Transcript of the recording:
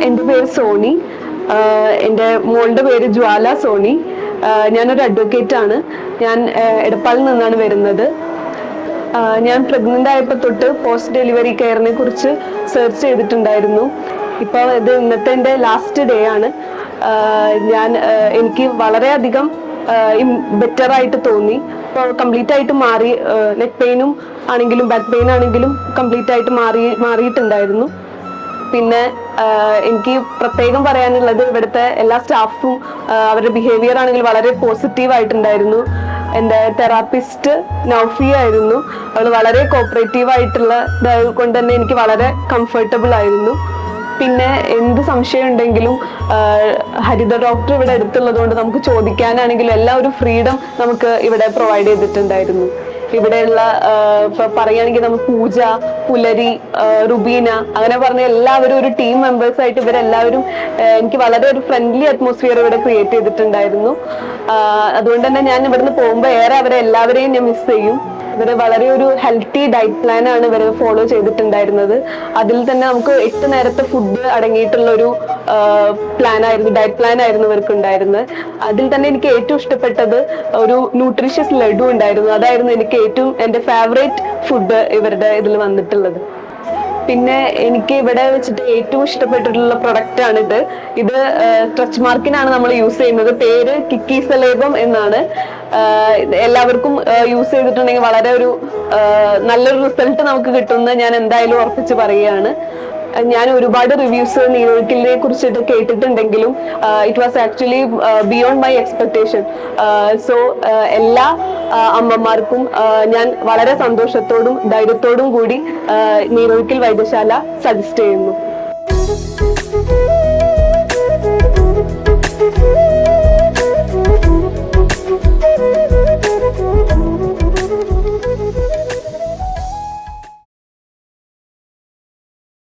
എൻ്റെ പേര് സോണി. എൻ്റെ മോളുടെ പേര് ജ്വാല സോണി. ഞാനൊരു അഡ്വക്കേറ്റ് ആണ്. ഞാൻ എടപ്പാളിൽ നിന്നാണ് വരുന്നത്. ഞാൻ പ്രഗ്നന്റ് ആയപ്പോൾ തൊട്ട് പോസ്റ്റ് ഡെലിവറി കെയറിനെ കുറിച്ച് സെർച്ച് ചെയ്തിട്ടുണ്ടായിരുന്നു. ഇപ്പോൾ ഇത് ഇന്നത്തെ എൻ്റെ ലാസ്റ്റ് ഡേ ആണ്. എനിക്ക് വളരെയധികം ബെറ്റർ ആയിട്ട് തോന്നി. ഇപ്പോൾ കംപ്ലീറ്റ് ആയിട്ട് മാറി. നെക്ക് പെയിനും ആണെങ്കിലും ബാക്ക് പെയിൻ ആണെങ്കിലും കംപ്ലീറ്റ് ആയിട്ട് മാറിയിട്ടുണ്ടായിരുന്നു. പിന്നെ എനിക്ക് പ്രത്യേകം പറയാനുള്ളത് ഇവിടുത്തെ എല്ലാ സ്റ്റാഫും അവരുടെ ബിഹേവിയർ ആണെങ്കിൽ വളരെ പോസിറ്റീവ് ആയിട്ടുണ്ടായിരുന്നു. എൻ്റെ തെറാപ്പിസ്റ്റ് നൗഫിയ ആയിരുന്നു. അവൾ വളരെ കോപ്പറേറ്റീവ് ആയിട്ടുള്ള കൊണ്ട് തന്നെ എനിക്ക് വളരെ കംഫർട്ടബിൾ ആയിരുന്നു. പിന്നെ എന്ത് സംശയം ഉണ്ടെങ്കിലും ഹരിത ഡോക്ടർ ഇവിടെ അടുത്തുള്ളത് കൊണ്ട് നമുക്ക് ചോദിക്കാനാണെങ്കിലും എല്ലാ ഒരു ഫ്രീഡം നമുക്ക് ഇവിടെ പ്രൊവൈഡ് ചെയ്തിട്ടുണ്ടായിരുന്നു. ഇവിടെയുള്ള ഇപ്പൊ പറയുകയാണെങ്കിൽ നമുക്ക് പൂജ, പുലരി, റുബീന അങ്ങനെ പറഞ്ഞ എല്ലാവരും ഒരു ടീം മെമ്പേഴ്സ് ആയിട്ട് ഇവരെല്ലാവരും എനിക്ക് വളരെ ഒരു ഫ്രണ്ട്ലി അറ്റ്മോസ്ഫിയർ ഇവിടെ ക്രിയേറ്റ് ചെയ്തിട്ടുണ്ടായിരുന്നു. അതുകൊണ്ട് തന്നെ ഞാൻ ഇവിടുന്ന് പോകുമ്പോൾ ഏറെ അവരെ എല്ലാവരെയും ഞാൻ മിസ് ചെയ്യും. ഇവര് വളരെ ഒരു ഹെൽത്തി ഡയറ്റ് പ്ലാൻ ആണ് ഇവർ ഫോളോ ചെയ്തിട്ടുണ്ടായിരുന്നത്. അതിൽ തന്നെ നമുക്ക് 8 നേരത്തെ ഫുഡ് അടങ്ങിയിട്ടുള്ള ഒരു ഡയറ്റ് പ്ലാൻ ആയിരുന്നു ഇവർക്ക് ഉണ്ടായിരുന്നത്. അതിൽ തന്നെ എനിക്ക് ഏറ്റവും ഇഷ്ടപ്പെട്ടത് ഒരു ന്യൂട്രീഷ്യസ് ലഡു ഉണ്ടായിരുന്നു. അതായിരുന്നു എനിക്ക് എൻ്റെ ഫേവറേറ്റ് ഫുഡ് ഇവരുടെ ഇതിൽ വന്നിട്ടുള്ളത്. പിന്നെ എനിക്ക് ഇവിടെ വെച്ചിട്ട് ഏറ്റവും ഇഷ്ടപ്പെട്ടിട്ടുള്ള പ്രൊഡക്റ്റ് ആണിത്. ഇത് സ്ട്രെച്ച് മാർക്കിനാണ് നമ്മൾ യൂസ് ചെയ്യുന്നത്. പേര് കിക്കി സലേബം എന്നാണ്. എല്ലാവർക്കും യൂസ് ചെയ്തിട്ടുണ്ടെങ്കിൽ വളരെ ഒരു നല്ലൊരു റിസൾട്ട് നമുക്ക് കിട്ടുമെന്ന് ഞാൻ എന്തായാലും ഉറപ്പിച്ച് പറയുകയാണ്. ഞാൻ ഒരുപാട് റിവ്യൂസ് നീരൊഴുക്കിനെ കുറിച്ചിട്ട് കേട്ടിട്ടുണ്ടെങ്കിലും it was actually beyond my expectation. So എല്ലാ അമ്മമാർക്കും ഞാൻ വളരെ സന്തോഷത്തോടും ധൈര്യത്തോടും കൂടി നീരൊഴുക്കിൽ വൈദ്യശാല സജസ്റ്റ് ചെയ്യുന്നു.